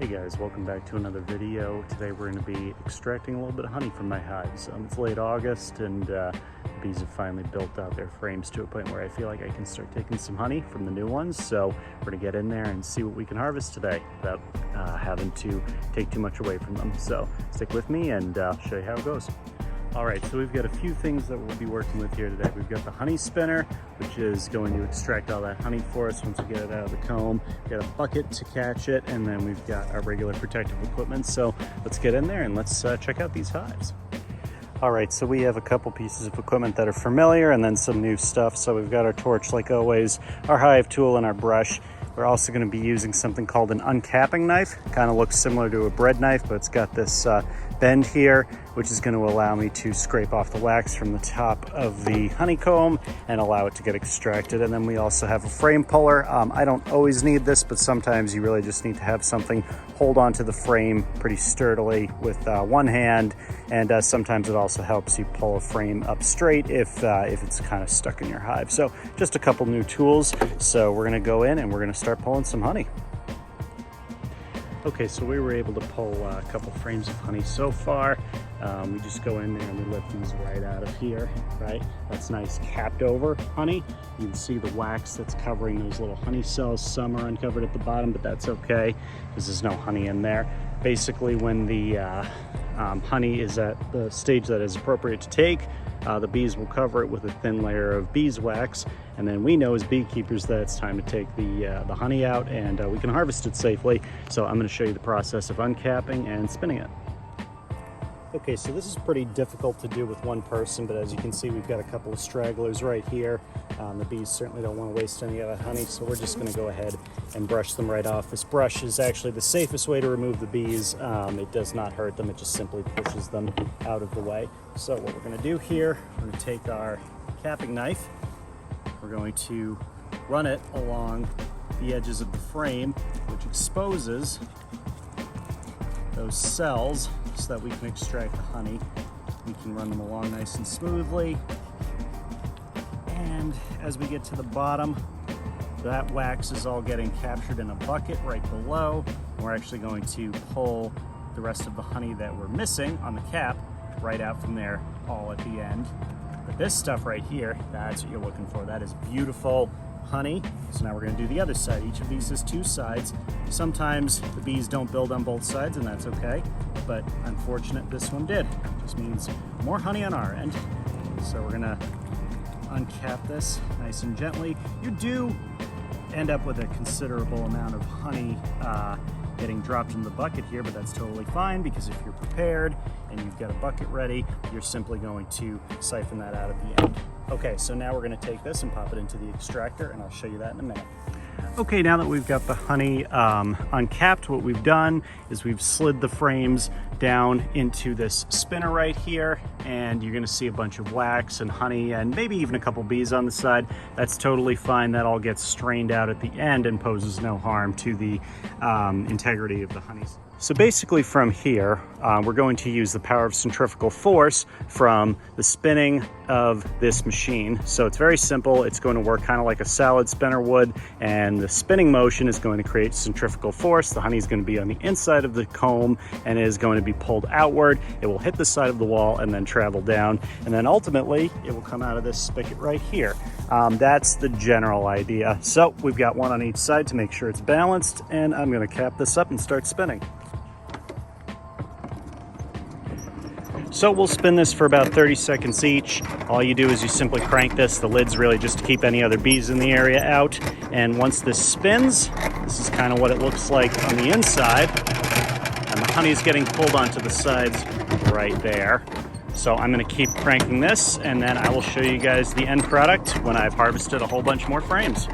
Hey guys, welcome back to another video. Today we're going to be extracting a little bit of honey from my hives. It's late August and the bees have finally built out their frames to a point where I feel like I can start taking some honey from the new ones. So we're going to get in there and see what we can harvest today without having to take too much away from them. So stick with me and I'll show you how it goes. All right, so we've got a few things that we'll be working with here today. We've got the honey spinner, which is going to extract all that honey for us once we get it out of the comb. We've got a bucket to catch it, and then we've got our regular protective equipment. So let's get in there and let's check out these hives. All right, so we have a couple pieces of equipment that are familiar and then some new stuff. So we've got our torch like always, our hive tool and our brush. We're also going to be using something called an uncapping knife. Kind of looks similar to a bread knife, but it's got this bend here, which is going to allow me to scrape off the wax from the top of the honeycomb and allow it to get extracted. And then we also have a frame puller. I don't always need this, but sometimes you really just need to have something hold onto the frame pretty sturdily with one hand. And sometimes it also helps you pull a frame up straight if it's kind of stuck in your hive. So just a couple new tools. So we're going to go in and we're going to start pulling some honey. Okay, so we were able to pull a couple frames of honey so far. We just go in there and we let these right out of here, right? That's nice capped over honey. You can see the wax that's covering those little honey cells. Some are uncovered at the bottom, but that's okay because there's no honey in there. Basically, when the honey is at the stage that is appropriate to take, the bees will cover it with a thin layer of beeswax, and then we know as beekeepers that it's time to take the honey out and we can harvest it safely. So I'm going to show you the process of uncapping and spinning it. Okay, so this is pretty difficult to do with one person, but as you can see, we've got a couple of stragglers right here. The bees certainly don't want to waste any of that honey, so we're just going to go ahead and brush them right off. This brush is actually the safest way to remove the bees. It does not hurt them, it just simply pushes them out of the way. So what we're going to do here, we're going to take our capping knife, we're going to run it along the edges of the frame, which exposes those cells so that we can extract the honey. We can run them along nice and smoothly. And as we get to the bottom, that wax is all getting captured in a bucket right below. We're actually going to pull the rest of the honey that we're missing on the cap right out from there, all at the end. But this stuff right here, that's what you're looking for. That is beautiful honey. So now we're going to do the other side. Each of these has two sides. Sometimes the bees don't build on both sides, and that's okay, but unfortunate this one did. It just means more honey on our end. So we're going to uncap this nice and gently. You do end up with a considerable amount of honey getting dropped in the bucket here, but that's totally fine because if you're prepared and you've got a bucket ready, you're simply going to siphon that out at the end. Okay, so now we're going to take this and pop it into the extractor, and I'll show you that in a minute. Okay, now that we've got the honey uncapped, what we've done is we've slid the frames down into this spinner right here, and you're going to see a bunch of wax and honey and maybe even a couple bees on the side. That's totally fine. That all gets strained out at the end and poses no harm to the integrity of the honey. So basically from here, we're going to use the power of centrifugal force from the spinning of this machine. So it's very simple. It's going to work kind of like a salad spinner would, and the spinning motion is going to create centrifugal force. The honey is going to be on the inside of the comb and is going to be pulled outward. It will hit the side of the wall and then travel down, and then ultimately it will come out of this spigot right here. That's the general idea. So we've got one on each side to make sure it's balanced, and I'm going to cap this up and start spinning. So we'll spin this for about 30 seconds each. All you do is you simply crank this. The lid's really just to keep any other bees in the area out. And once this spins, this is kind of what it looks like on the inside. And the honey is getting pulled onto the sides right there. So I'm going to keep cranking this, and then I will show you guys the end product when I've harvested a whole bunch more frames.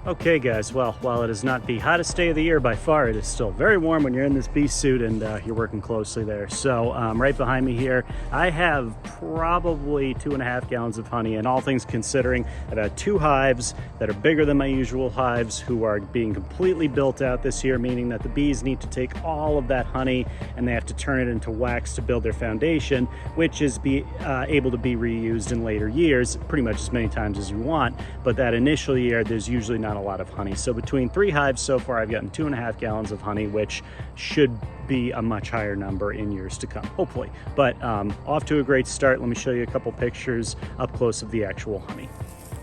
Okay guys, well, while it is not the hottest day of the year by far, it is still very warm when you're in this bee suit and you're working closely there. So right behind me here, I have probably 2.5 gallons of honey, and all things considering, I've had 2 hives that are bigger than my usual hives who are being completely built out this year, meaning that the bees need to take all of that honey and they have to turn it into wax to build their foundation, which is able to be reused in later years, pretty much as many times as you want. But that initial year, there's usually not a lot of honey. So between 3 hives so far, I've gotten 2.5 gallons of honey, which should be a much higher number in years to come, hopefully. But off to a great start. Let me show you a couple pictures up close of the actual honey.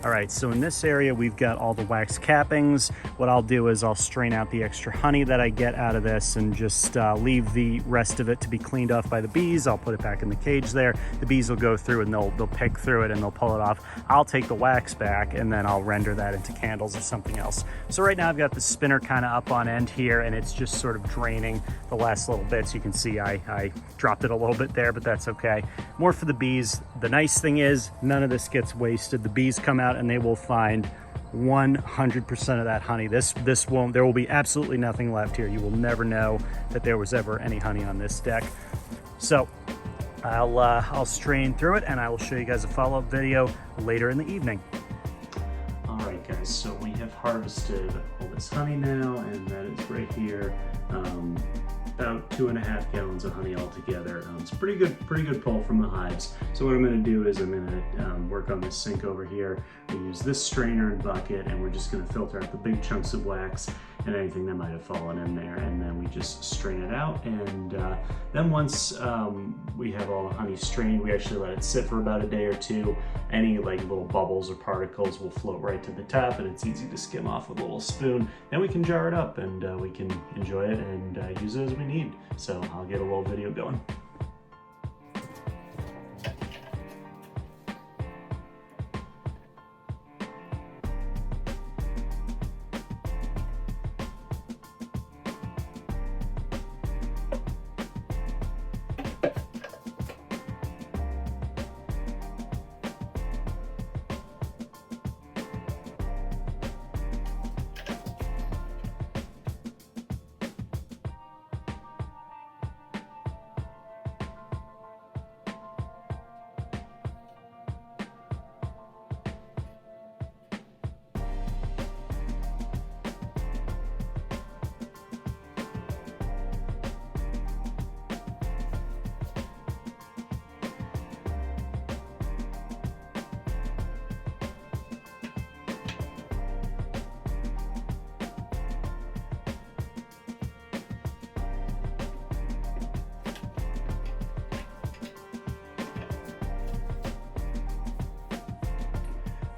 All right, so in this area, we've got all the wax cappings. What I'll do is I'll strain out the extra honey that I get out of this and just leave the rest of it to be cleaned off by the bees. I'll put it back in the cage there. The bees will go through and they'll pick through it and they'll pull it off. I'll take the wax back and then I'll render that into candles or something else. So right now I've got the spinner kind of up on end here and it's just sort of draining the last little bits. You can see I dropped it a little bit there, but that's okay. More for the bees. The nice thing is none of this gets wasted. The bees come out and they will find 100% of that honey. There will be absolutely nothing left here. You will never know that there was ever any honey on this deck. So I'll strain through it and I will show you guys a follow-up video later in the evening. All right guys, so we have harvested all this honey now, and that is right here. About 2.5 gallons of honey altogether. It's pretty good pull from the hives. So what I'm going to do is I'm going to work on this sink over here. We use this strainer and bucket, and we're just going to filter out the big chunks of wax and anything that might have fallen in there, and then we just strain it out. And then once we have all the honey strained, we actually let it sit for about a day or two. Any like little bubbles or particles will float right to the top, and it's easy to skim off with a little spoon. Then we can jar it up and we can enjoy it and use it as we need. So I'll get a little video going.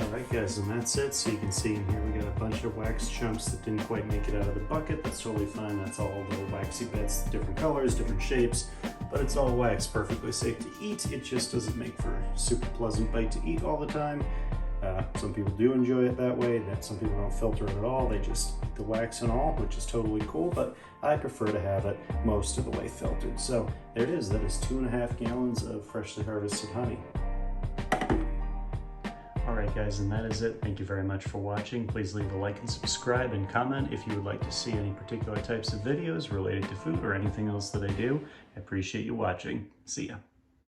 Alright guys, and that's it. So you can see in here we got a bunch of wax chunks that didn't quite make it out of the bucket. That's totally fine. That's all little waxy bits, different colors, different shapes, but it's all wax, perfectly safe to eat. It just doesn't make for a super pleasant bite to eat all the time. Some people do enjoy it that way. Some people don't filter it at all. They just eat the wax and all, which is totally cool, but I prefer to have it most of the way filtered. So there it is. That is 2.5 gallons of freshly harvested honey. Alright guys, and that is it. Thank you very much for watching. Please leave a like and subscribe and comment if you would like to see any particular types of videos related to food or anything else that I do. I appreciate you watching. See ya.